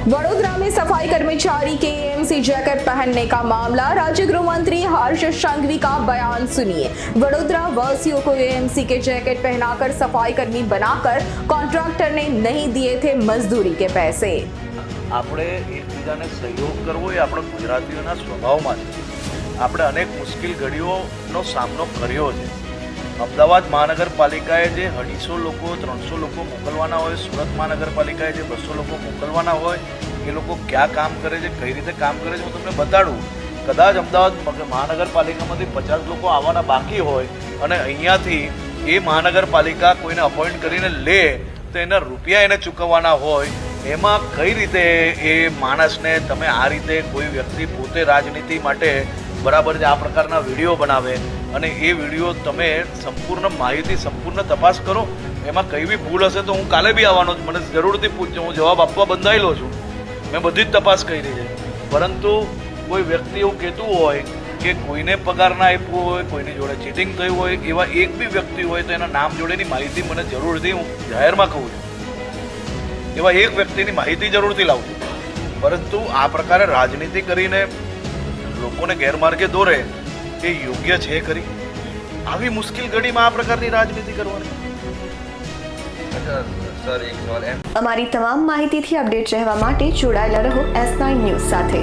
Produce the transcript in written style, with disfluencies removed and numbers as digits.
वडोदरा में सफाई कर्मचारी के एएमसी जैकेट पहनने का मामला, राज्य गृह मंत्री हर्ष संघवी का बयान सुनिए। वडोदरा वासियों को एएमसी के जैकेट पहनाकर सफाई कर्मी बनाकर कॉन्ट्रैक्टर ने नहीं दिए थे मजदूरी के पैसे। આપણે એકબીજાને સહયોગ કરવો એ આપણા ગુજરાતીઓના સ્વભાવમાં છે। આપણે અનેક મુશ્કેલ ઘડીઓનો સામનો કર્યો છે। અમદાવાદ મહાનગરપાલિકાએ જે 250 લોકો 300 લોકો મોકલવાના હોય, સુરત મહાનગરપાલિકાએ જે 200 લોકો મોકલવાના હોય, એ લોકો ક્યાં કામ કરે છે, કઈ રીતે કામ કરે છે, હું તમને બતાડું। કદાચ અમદાવાદ મહાનગરપાલિકામાંથી 50 લોકો આવવાના બાકી હોય અને અહીંયાથી એ મહાનગરપાલિકા કોઈને અપોઇન્ટ કરીને લે તો એના રૂપિયા એને ચૂકવવાના હોય। એમાં કઈ રીતે એ માણસને તમે આ રીતે કોઈ વ્યક્તિ પોતે રાજનીતિ માટે બરાબર છે આ પ્રકારના વિડીયો બનાવે અને એ વિડીયો તમે સંપૂર્ણ માહિતી સંપૂર્ણ તપાસ કરો। એમાં કઈ બી ભૂલ હશે તો હું કાલે બી આવવાનો છું, મને જરૂરથી પૂછજો, હું જવાબ આપવા બંધાયેલો છું। મેં બધી જ તપાસ કરી છે। પરંતુ કોઈ વ્યક્તિ એવું કહેતું હોય કે કોઈને પગાર ના આપ્યો હોય, કોઈની જોડે ચીટિંગ થયું હોય, એવા એક બી વ્યક્તિ હોય તો એના નામ જોડેની માહિતી મને જરૂરથી હું જાહેરમાં કહું છું, એવા એક વ્યક્તિની માહિતી જરૂરથી લાવું છું। પરંતુ આ પ્રકારે રાજનીતિ કરીને લોકોને ગેરમાર્ગે દોરે એ યોગ્ય છે ખરી? આવી મુશ્કેલ ઘડીમાં આ પ્રકારની રાજનીતિ કરવાની? સર એક સવાલ એમ, અમારી તમામ માહિતીથી અપડેટ રહેવા માટે જોડાયેલા રહો S9 ન્યૂઝ સાથે।